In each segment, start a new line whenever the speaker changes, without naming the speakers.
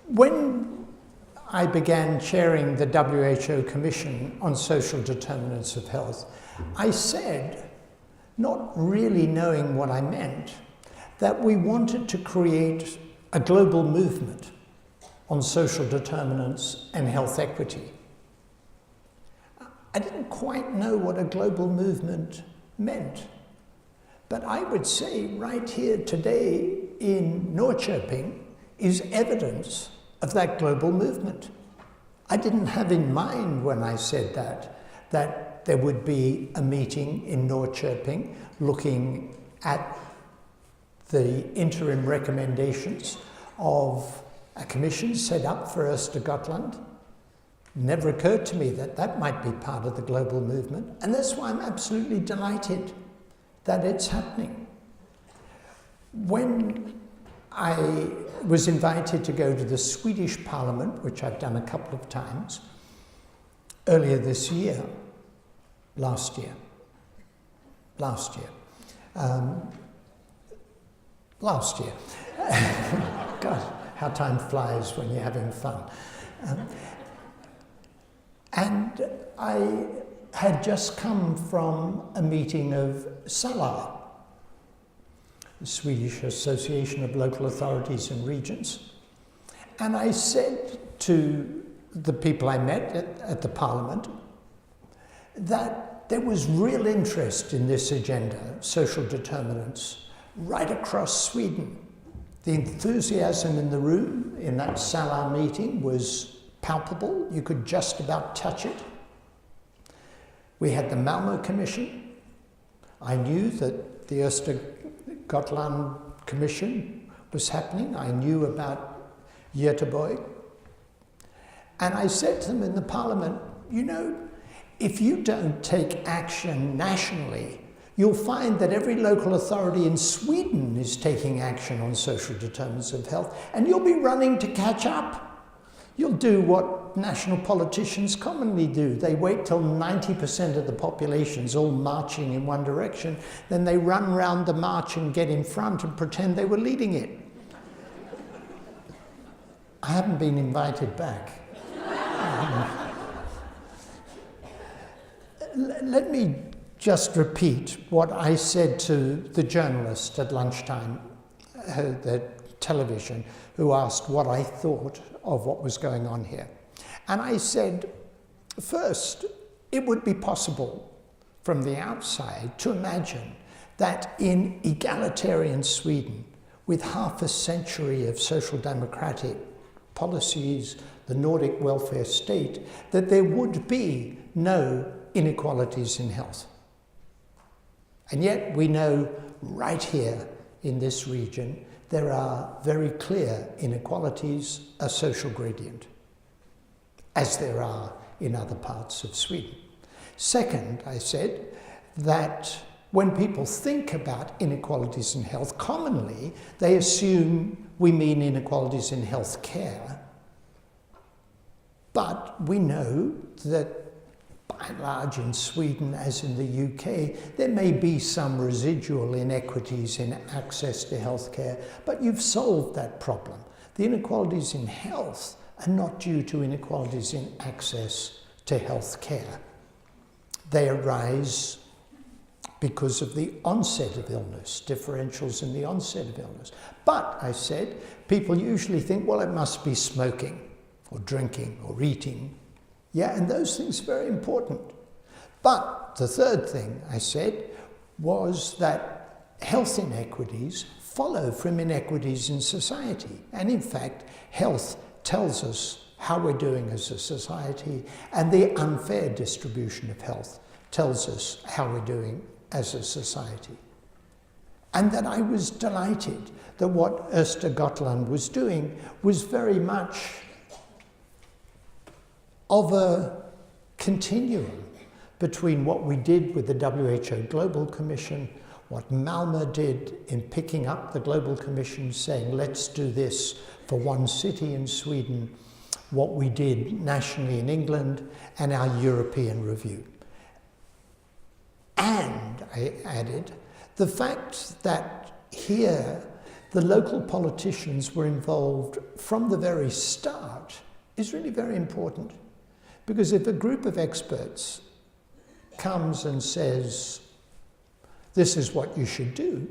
When I began chairing the WHO Commission on Social Determinants of Health, I said, not really knowing what I meant, that we wanted to create a global movement on social determinants and health equity. I didn't quite know what a global movement meant, but I would say right here today in Norrköping is evidence of that global movement. I didn't have in mind when I said that there would be a meeting in Norrköping looking at the interim recommendations of a commission set up for Östergötland. Never occurred to me that that might be part of the global movement, and that's why I'm absolutely delighted that it's happening. When I was invited to go to the Swedish Parliament, which I've done a couple of times, earlier this year, last year, God, how time flies when you're having fun. And I had just come from a meeting of SALA, the Swedish Association of Local Authorities and Regions. And I said to the people I met at the Parliament that there was real interest in this agenda, social determinants, right across Sweden. The enthusiasm in the room in that SALA meeting was palpable. You could just about touch it. We had the Malmö Commission. I knew that the Östergötland Commission was happening. I knew about Göteborg. And I said to them in the Parliament, you know, if you don't take action nationally, you'll find that every local authority in Sweden is taking action on social determinants of health, and you'll be running to catch up. You'll do what national politicians commonly do. They wait till 90% of the population's all marching in one direction, then they run round the march and get in front and pretend they were leading it. I haven't been invited back. Let me just repeat what I said to the journalist at lunchtime, the television, who asked what I thought of what was going on here. And I said, first, it would be possible from the outside to imagine that in egalitarian Sweden, with half a century of social democratic policies, the Nordic welfare state, that there would be no inequalities in health. And yet we know right here in this region, there are very clear inequalities, a social gradient, as there are in other parts of Sweden. Second, I said that when people think about inequalities in health, commonly they assume we mean inequalities in health care. But we know that by and large in Sweden, as in the UK, there may be some residual inequities in access to healthcare, but you've solved that problem. The inequalities in health are not due to inequalities in access to healthcare. They arise because of the onset of illness, differentials in the onset of illness. But, I said, people usually think, well, it must be smoking, or drinking, or eating. Yeah, and those things are very important. But the third thing I said was that health inequities follow from inequities in society. And in fact, health tells us how we're doing as a society, and the unfair distribution of health tells us how we're doing as a society. And that I was delighted that what Östergötland was doing was very much of a continuum between what we did with the WHO Global Commission, what Malmö did in picking up the Global Commission, saying, let's do this for one city in Sweden, what we did nationally in England, and our European review. And, I added, the fact that here the local politicians were involved from the very start is really very important. Because if a group of experts comes and says, this is what you should do,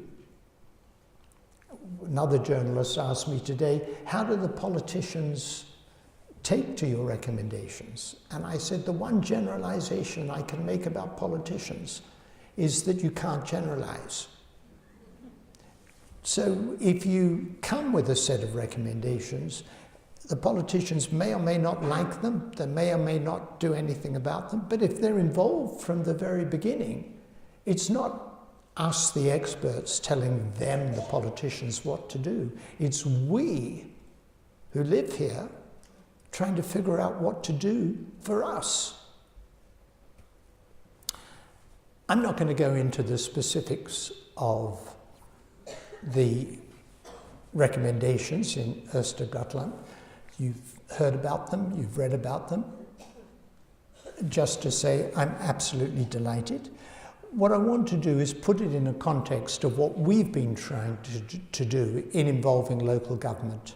another journalist asked me today, how do the politicians take to your recommendations? And I said, the one generalization I can make about politicians is that you can't generalize. So if you come with a set of recommendations, the politicians may or may not like them, they may or may not do anything about them, but if they're involved from the very beginning, it's not us, the experts, telling them, the politicians, what to do. It's we who live here trying to figure out what to do for us. I'm not going to go into the specifics of the recommendations in Östergötland. You've heard about them, you've read about them. Just to say, I'm absolutely delighted. What I want to do is put it in a context of what we've been trying to do in involving local government,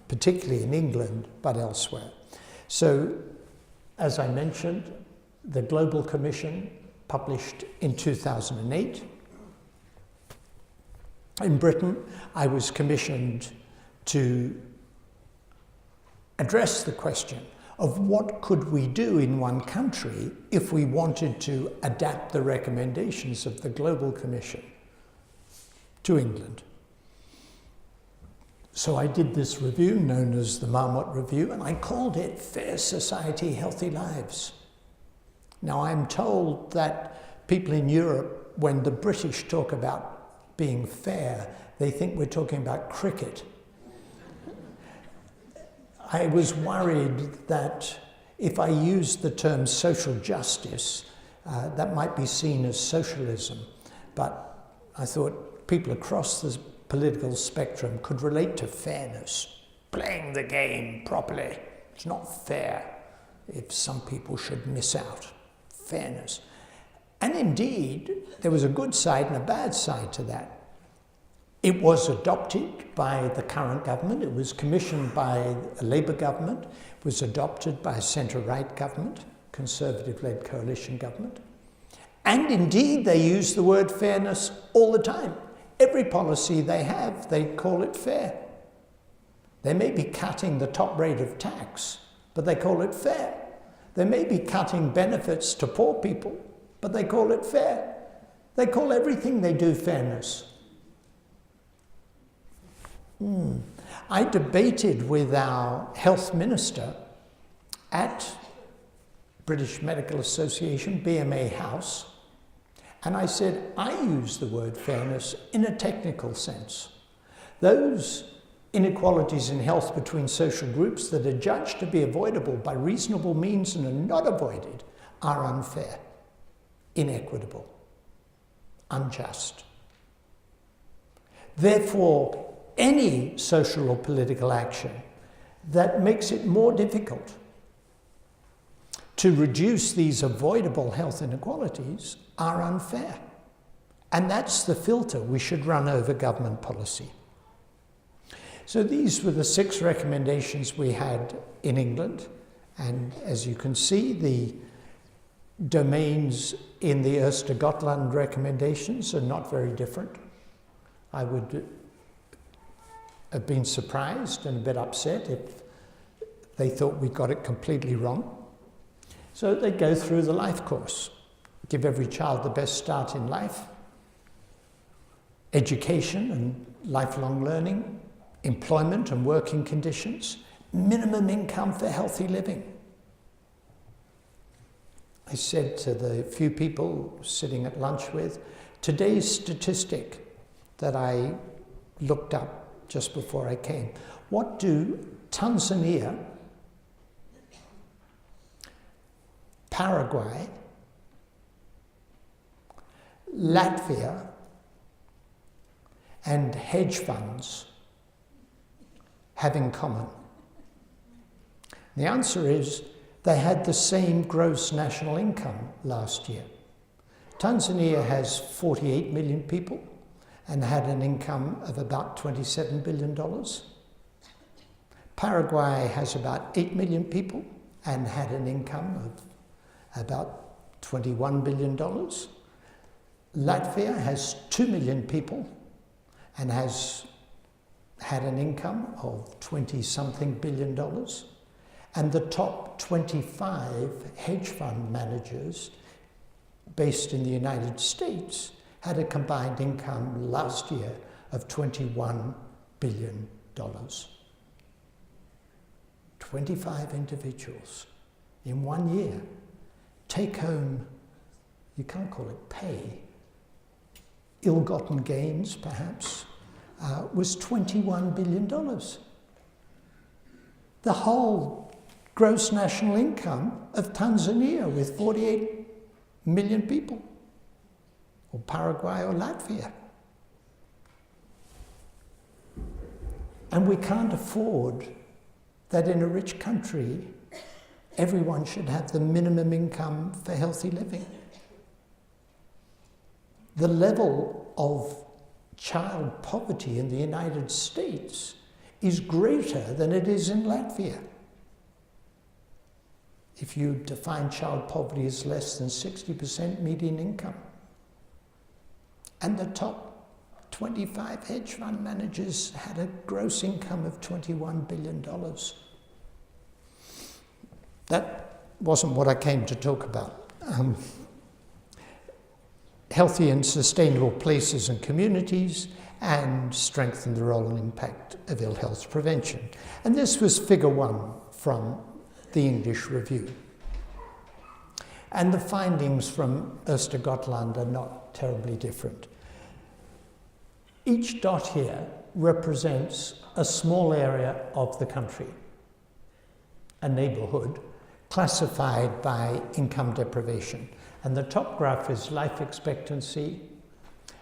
particularly in England, but elsewhere. So, as I mentioned, the Global Commission published in 2008. In Britain, I was commissioned to address the question of what could we do in one country if we wanted to adapt the recommendations of the Global Commission to England. So I did this review known as the Marmot Review, and I called it Fair Society, Healthy Lives. Now I'm told that people in Europe, when the British talk about being fair, they think we're talking about cricket. I was worried that if I used the term social justice, that might be seen as socialism. But I thought people across the political spectrum could relate to fairness, playing the game properly. It's not fair if some people should miss out. Fairness. And indeed, there was a good side and a bad side to that. It was adopted by the current government. It was commissioned by a Labour government. It was adopted by a centre-right government, Conservative-led coalition government. And indeed, they use the word fairness all the time. Every policy they have, they call it fair. They may be cutting the top rate of tax, but they call it fair. They may be cutting benefits to poor people, but they call it fair. They call everything they do fairness. I debated with our health minister at British Medical Association, BMA House, and I said, I use the word fairness in a technical sense. Those inequalities in health between social groups that are judged to be avoidable by reasonable means and are not avoided are unfair, inequitable, unjust. Therefore, any social or political action that makes it more difficult to reduce these avoidable health inequalities are unfair. And that's the filter we should run over government policy. So these were the 6 recommendations we had in England. And as you can see, the domains in the Östergötland recommendations are not very different. I would have been surprised and a bit upset if they thought we got it completely wrong. So they go through the life course, give every child the best start in life, education and lifelong learning, employment and working conditions, minimum income for healthy living. I said to the few people sitting at lunch with, today's statistic that I looked up just before I came, what do Tanzania, Paraguay, Latvia, and hedge funds have in common? The answer is they had the same gross national income last year. Tanzania has 48 million people, and had an income of about $27 billion. Paraguay has about 8 million people and had an income of about $21 billion. Latvia has 2 million people and has had an income of 20-something billion dollars. And the top 25 hedge fund managers based in the United States had a combined income last year of $21 billion. 25 individuals in 1 year take home, you can't call it pay, ill-gotten gains perhaps, was $21 billion. The whole gross national income of Tanzania with 48 million people, or Paraguay or Latvia. And we can't afford that in a rich country, everyone should have the minimum income for healthy living. The level of child poverty in the United States is greater than it is in Latvia. If you define child poverty as less than 60% median income. And the top 25 hedge fund managers had a gross income of $21 billion. That wasn't what I came to talk about. Healthy and sustainable places and communities, and strengthen the role and impact of ill health prevention. And this was figure 1 from the English Review. And the findings from Östergötland are not terribly different. Each dot here represents a small area of the country, a neighborhood, classified by income deprivation. And the top graph is life expectancy.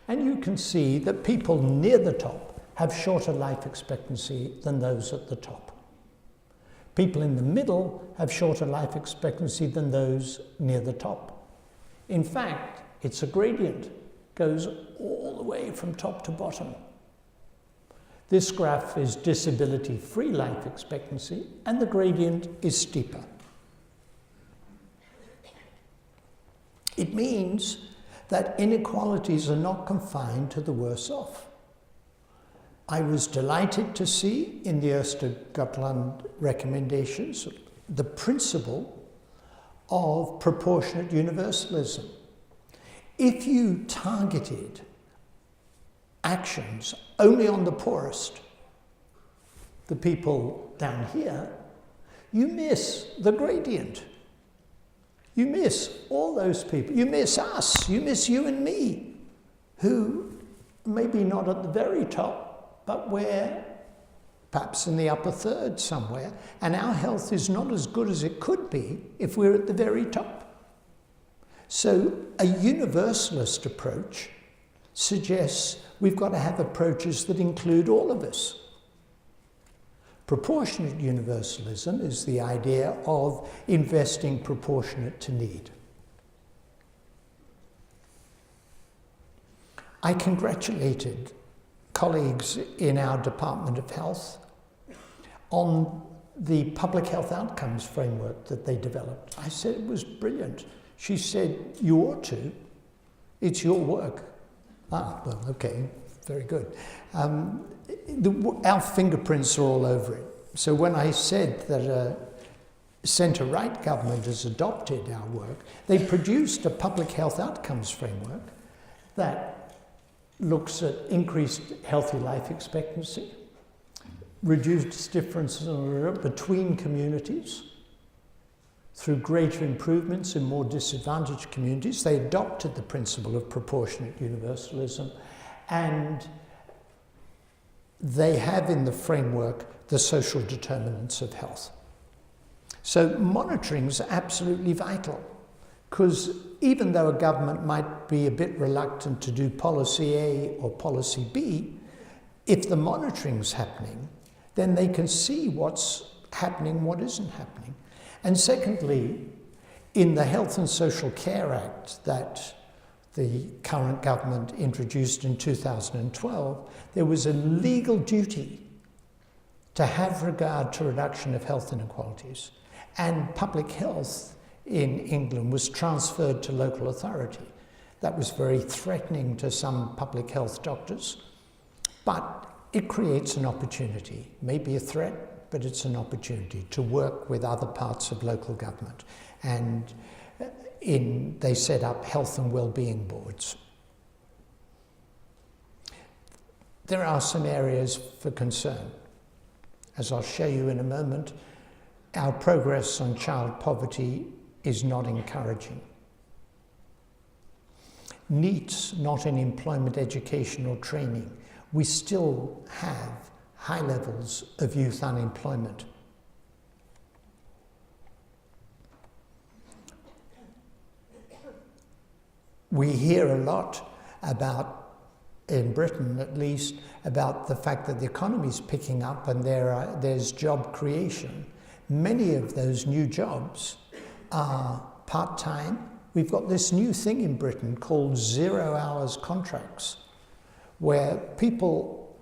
And you can see that people near the top have shorter life expectancy than those at the top. People in the middle have shorter life expectancy than those near the top. In fact, it's a gradient, goes all the way from top to bottom. This graph is disability-free life expectancy, and the gradient is steeper. It means that inequalities are not confined to the worse off. I was delighted to see in the Östergötland recommendations the principle of proportionate universalism. If you targeted actions only on the poorest, the people down here, you miss the gradient. You miss all those people. You miss us. You miss you and me, who maybe not at the very top, but we're perhaps in the upper third somewhere, and our health is not as good as it could be if we're at the very top. So a universalist approach suggests we've got to have approaches that include all of us. Proportionate universalism is the idea of investing proportionate to need. I congratulated colleagues in our Department of Health on the public health outcomes framework that they developed. I said it was brilliant. She said, you ought to. It's your work. Ah, well, okay, very good. Our fingerprints are all over it. So when I said that a centre-right government has adopted our work, they produced a public health outcomes framework that looks at increased healthy life expectancy, reduced differences between communities through greater improvements in more disadvantaged communities. They adopted the principle of proportionate universalism, and they have in the framework the social determinants of health. So monitoring is absolutely vital, because even though a government might be a bit reluctant to do policy A or policy B, if the monitoring's happening, then they can see what's happening, what isn't happening. And secondly, in the Health and Social Care Act that the current government introduced in 2012, there was a legal duty to have regard to reduction of health inequalities. And public health in England was transferred to local authority. That was very threatening to some public health doctors, but it creates an opportunity, maybe a threat, but it's an opportunity to work with other parts of local government. And they set up health and well-being boards. There are some areas for concern. As I'll show you in a moment, our progress on child poverty is not encouraging. NEETs, not in employment, education or training. We still have high levels of youth unemployment. We hear a lot about, in Britain at least, about the fact that the economy is picking up and there's job creation. Many of those new jobs are part-time. We've got this new thing in Britain called 0 hours contracts, where people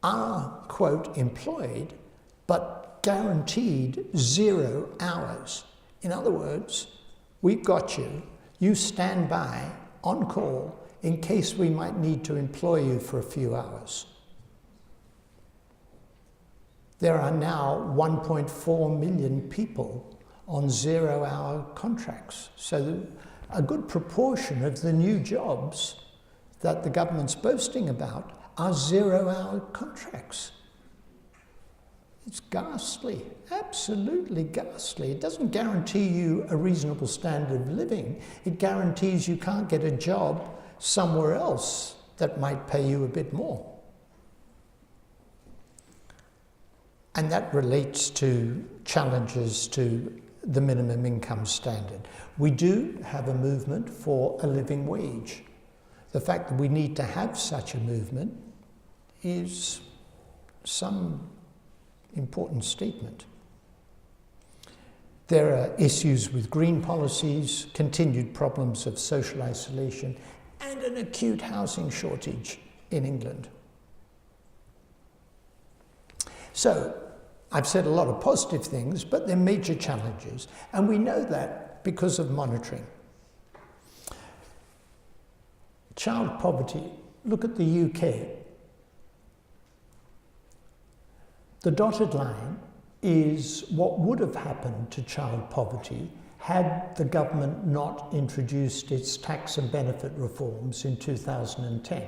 are, quote, employed, but guaranteed 0 hours. In other words, we've got you, you stand by on call in case we might need to employ you for a few hours. There are now 1.4 million people on 0 hour contracts. So a good proportion of the new jobs that the government's boasting about are 0 hour contracts. It's ghastly, absolutely ghastly. It doesn't guarantee you a reasonable standard of living. It guarantees you can't get a job somewhere else that might pay you a bit more. And that relates to challenges to the minimum income standard. We do have a movement for a living wage. The fact that we need to have such a movement is some important statement. There are issues with green policies, continued problems of social isolation, and an acute housing shortage in England. So, I've said a lot of positive things, but they're major challenges, and we know that because of monitoring. Child poverty, look at the UK. The dotted line is what would have happened to child poverty had the government not introduced its tax and benefit reforms in 2010.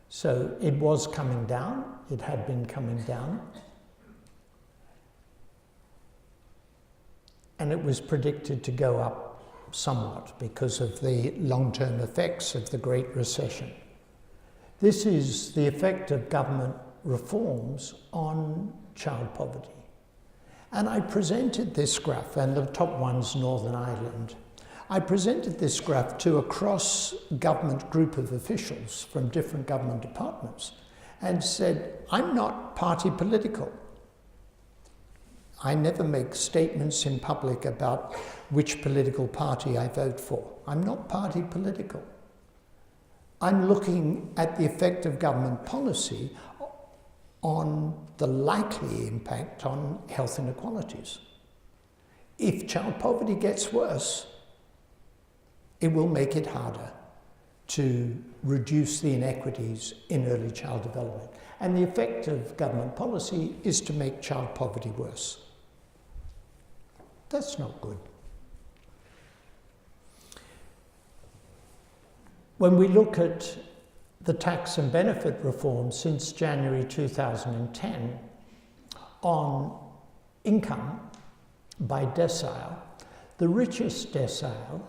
So it was coming down, it had been coming down, and it was predicted to go up somewhat because of the long-term effects of the Great Recession. This is the effect of government reforms on child poverty. And I presented this graph, and the top one's Northern Ireland. I presented this graph to a cross-government group of officials from different government departments and said, I'm not party political. I never make statements in public about which political party I vote for. I'm not party political. I'm looking at the effect of government policy on the likely impact on health inequalities. If child poverty gets worse, it will make it harder to reduce the inequities in early child development. And the effect of government policy is to make child poverty worse. That's not good. When we look at the tax and benefit reform since January 2010 on income by decile, the richest decile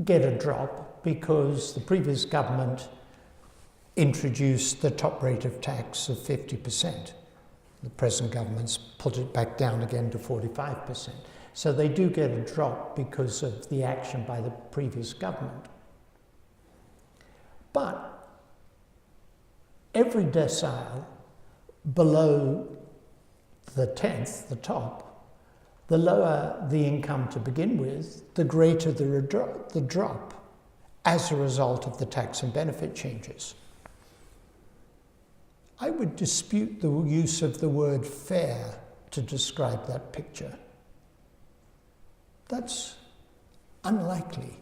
get a drop because the previous government introduced the top rate of tax of 50%. The present government's put it back down again to 45%. So they do get a drop because of the action by the previous government. But every decile below the 10th, the top, the lower the income to begin with, the greater the drop as a result of the tax and benefit changes. I would dispute the use of the word fair to describe that picture. That's unlikely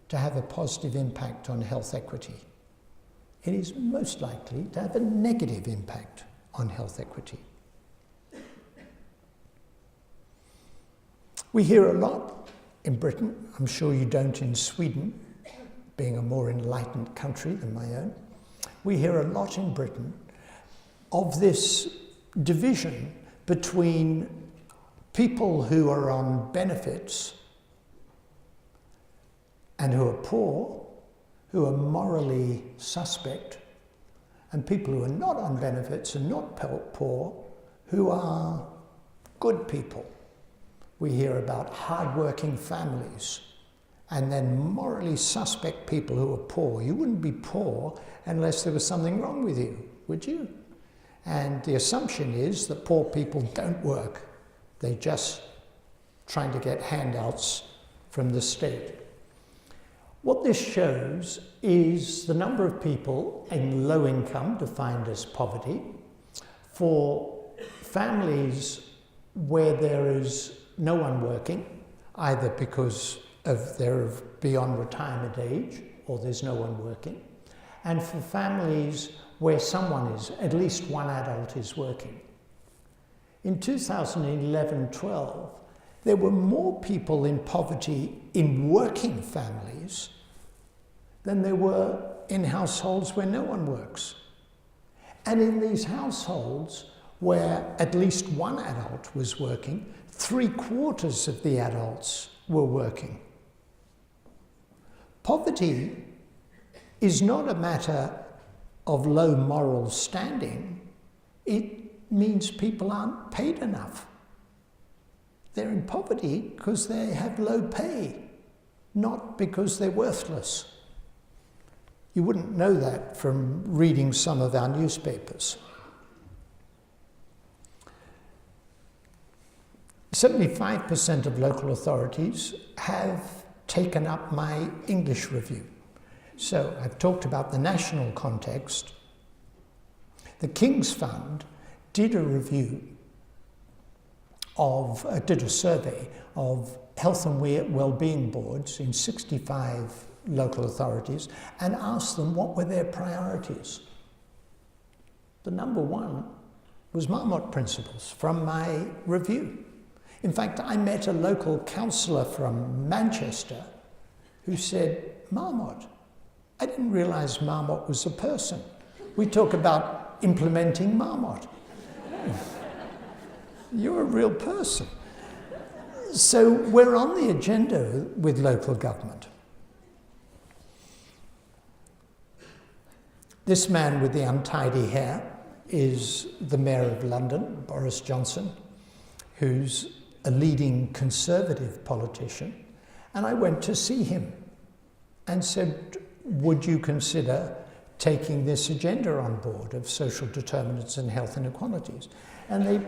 to have a positive impact on health equity. It is most likely to have a negative impact on health equity. We hear a lot in Britain, I'm sure you don't in Sweden, being a more enlightened country than my own. We hear a lot in Britain of this division between people who are on benefits and who are poor, who are morally suspect, and people who are not on benefits and not poor, who are good people. We hear about hard-working families, and then morally suspect people who are poor. You wouldn't be poor unless there was something wrong with you, would you? And the assumption is that poor people don't work. They're just trying to get handouts from the state. What this shows is the number of people in low income, defined as poverty, for families where there is no one working, either because they're beyond retirement age or there's no one working, and for families where someone is, at least one adult is working. In 2011-12, there were more people in poverty in working families than there were in households where no one works. And in these households where at least one adult was working, 3/4 of the adults were working. Poverty is not a matter of low moral standing. It means people aren't paid enough. They're in poverty because they have low pay, not because they're worthless. You wouldn't know that from reading some of our newspapers. 75% of local authorities have taken up my English review. So I've talked about the national context. The King's Fund did a review did a survey of health and well-being boards in 65 local authorities and asked them what were their priorities. The number one was Marmot principles from my review. In fact, I met a local councillor from Manchester who said, Marmot, I didn't realise Marmot was a person. We talk about implementing Marmot. You're a real person. So we're on the agenda with local government. This man with the untidy hair is the Mayor of London, Boris Johnson, who's a leading Conservative politician. And I went to see him and said, would you consider taking this agenda on board of social determinants and health inequalities? And they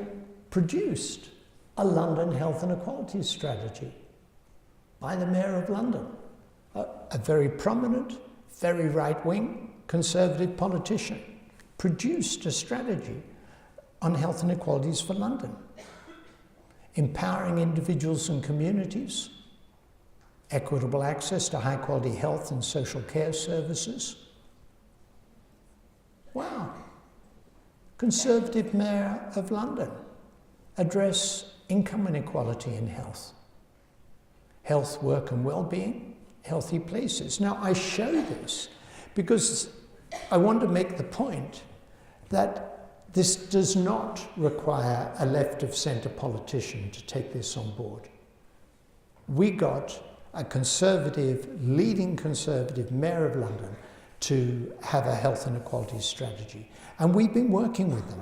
produced a London health inequalities strategy by the Mayor of London, a very prominent, very right-wing Conservative politician, produced a strategy on health inequalities for London, empowering individuals and communities, equitable access to high-quality health and social care services. Wow. Conservative Mayor of London, address income inequality in health. Health, work and well-being, healthy places. Now, I show this because I want to make the point that this does not require a left-of-centre politician to take this on board. We got a conservative, leading Conservative Mayor of London to have a health inequalities strategy. And we've been working with them.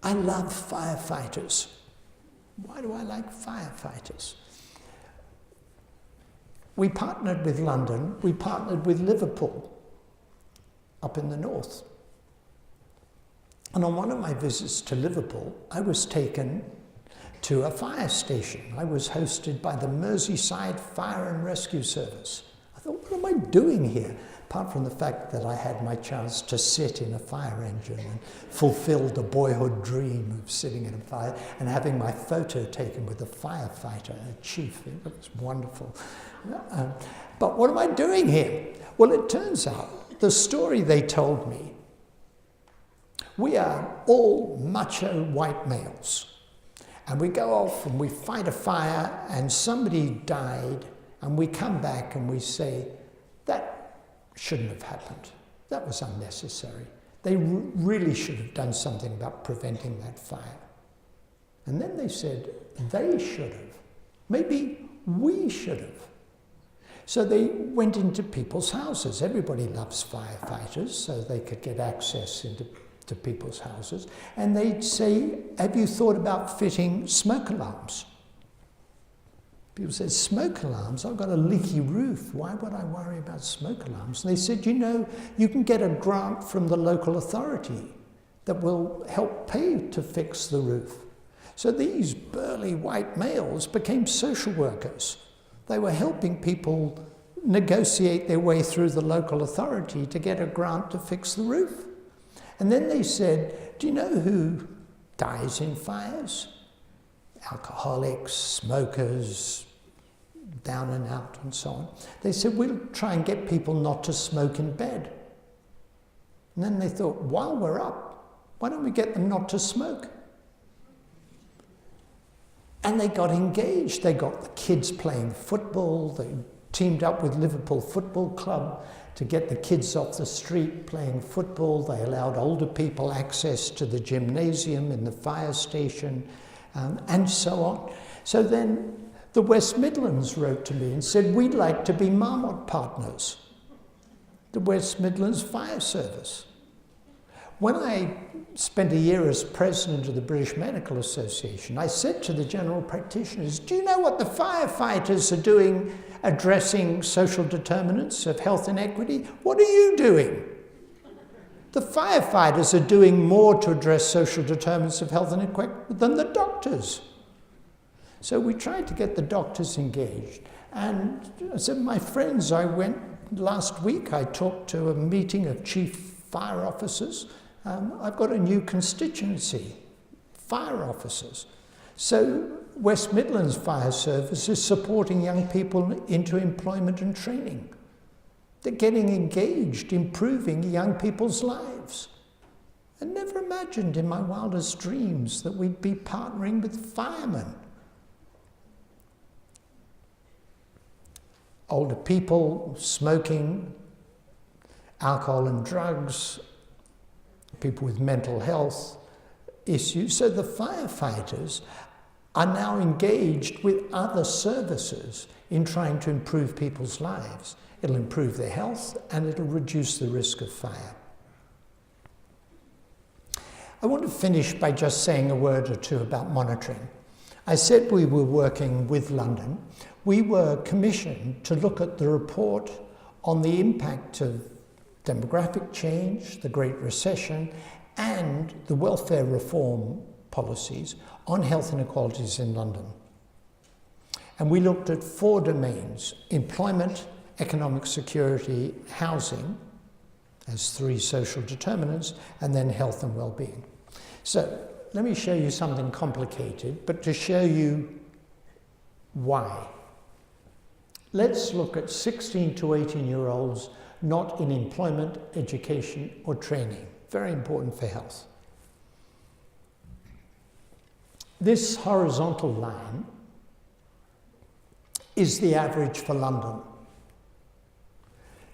I love firefighters. Why do I like firefighters? We partnered with London, we partnered with Liverpool up in the north. And on one of my visits to Liverpool, I was taken to a fire station. I was hosted by the Merseyside Fire and Rescue Service. I thought, what am I doing here? Apart from the fact that I had my chance to sit in a fire engine and fulfilled a boyhood dream of sitting in a fire and having my photo taken with a firefighter, a chief. It was wonderful. But what am I doing here? Well, it turns out the story they told me, we are all macho white males. And we go off and we fight a fire and somebody died, and we come back and we say, that shouldn't have happened. That was unnecessary. They really should have done something about preventing that fire. And then they said, they should have. Maybe we should have. So they went into people's houses. Everybody loves firefighters, so they could get access into people's houses. And they'd say, have you thought about fitting smoke alarms? People said, smoke alarms? I've got a leaky roof. Why would I worry about smoke alarms? And they said, you know, you can get a grant from the local authority that will help pay to fix the roof. So these burly white males became social workers. They were helping people negotiate their way through the local authority to get a grant to fix the roof. And then they said, do you know who dies in fires? Alcoholics, smokers, down and out, and so on. They said, we'll try and get people not to smoke in bed. And then they thought, while we're up, why don't we get them not to smoke? And they got engaged. They got the kids playing football. They teamed up with Liverpool Football Club to get the kids off the street playing football. They allowed older people access to the gymnasium in the fire station, and so on. So then the West Midlands wrote to me and said, we'd like to be Marmot partners, the West Midlands Fire Service. When I spent a year as president of the British Medical Association, I said to the general practitioners, do you know what the firefighters are doing addressing social determinants of health inequity? What are you doing? The firefighters are doing more to address social determinants of health inequity than the doctors. So we tried to get the doctors engaged. And I said, my friends, I went last week, I talked to a meeting of chief fire officers. I've got a new constituency, fire officers. So West Midlands Fire Service is supporting young people into employment and training. They're getting engaged, improving young people's lives. I never imagined in my wildest dreams that we'd be partnering with firemen. Older people, smoking, alcohol and drugs, people with mental health issues. So the firefighters are now engaged with other services in trying to improve people's lives. It'll improve their health and it'll reduce the risk of fire. I want to finish by just saying a word or two about monitoring. I said we were working with London. We were commissioned to look at the report on the impact of demographic change, the Great Recession, and the welfare reform policies on health inequalities in London. And we looked at 4 domains: employment, economic security, housing, as 3 social determinants, and then health and well-being. So let me show you something complicated, but to show you why. Let's look at 16 to 18-year-olds not in employment, education, or training. Very important for health. This horizontal line is the average for London.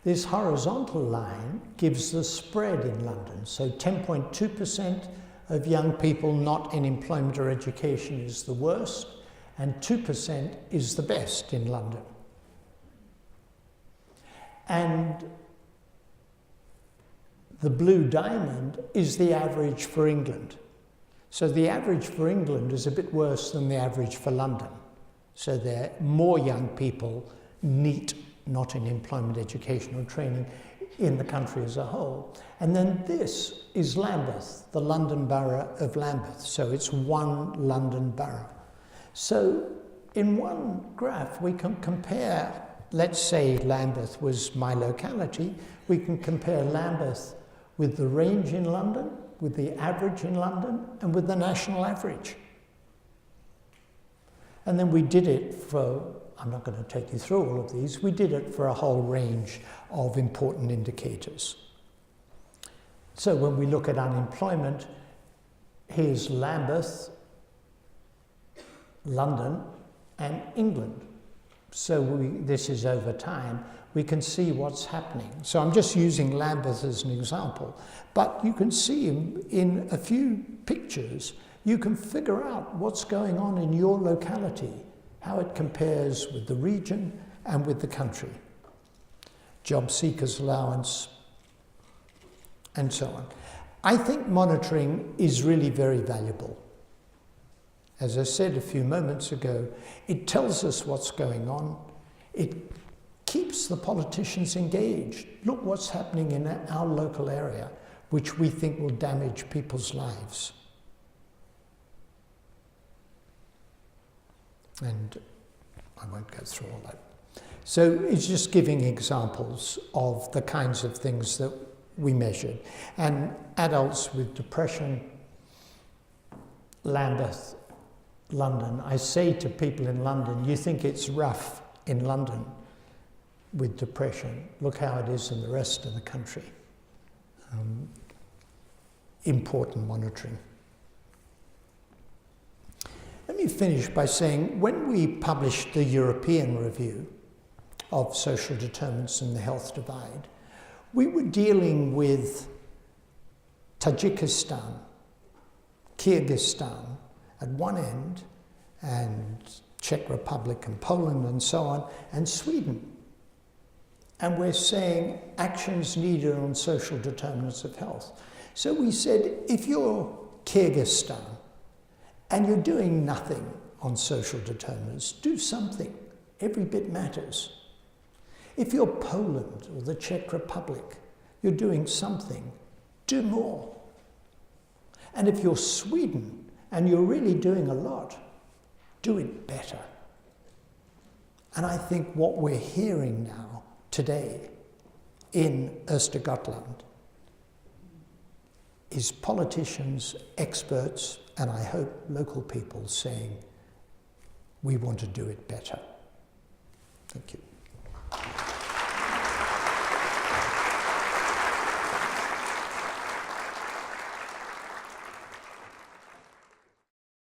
This horizontal line gives the spread in London. So 10.2% of young people not in employment or education is the worst, and 2% is the best in London. And the blue diamond is the average for England. So the average for England is a bit worse than the average for London. So there are more young people not in employment, education or training in the country as a whole. And then this is Lambeth, the London Borough of Lambeth. So it's one London borough. So in one graph, we can compare, let's say Lambeth was my locality, we can compare Lambeth with the range in London, with the average in London, and with the national average. And then we did it for, I'm not going to take you through all of these, we did it for a whole range of important indicators. So when we look at unemployment, here's Lambeth, London, and England. So this is over time. We can see what's happening. So I'm just using Lambeth as an example, but you can see in a few pictures, you can figure out what's going on in your locality, how it compares with the region and with the country. Job seekers allowance, and so on. I think monitoring is really very valuable. As I said a few moments ago, it tells us what's going on. It keeps the politicians engaged. Look what's happening in our local area, which we think will damage people's lives. And I won't go through all that. So it's just giving examples of the kinds of things that we measured. And adults with depression, Lambeth, London. I say to people in London, you think it's rough in London with depression. Look how it is in the rest of the country. Important monitoring. Let me finish by saying, when we published the European review of social determinants in the health divide, we were dealing with Tajikistan, Kyrgyzstan at one end, and Czech Republic and Poland and so on, and Sweden. And we're saying actions needed on social determinants of health. So we said, if you're Kyrgyzstan and you're doing nothing on social determinants, do something. Every bit matters. If you're Poland or the Czech Republic, you're doing something, do more. And if you're Sweden and you're really doing a lot, do it better. And I think what we're hearing now, today, in Östergötland, is politicians, experts, and I hope local people saying, we want to do it better. Thank you.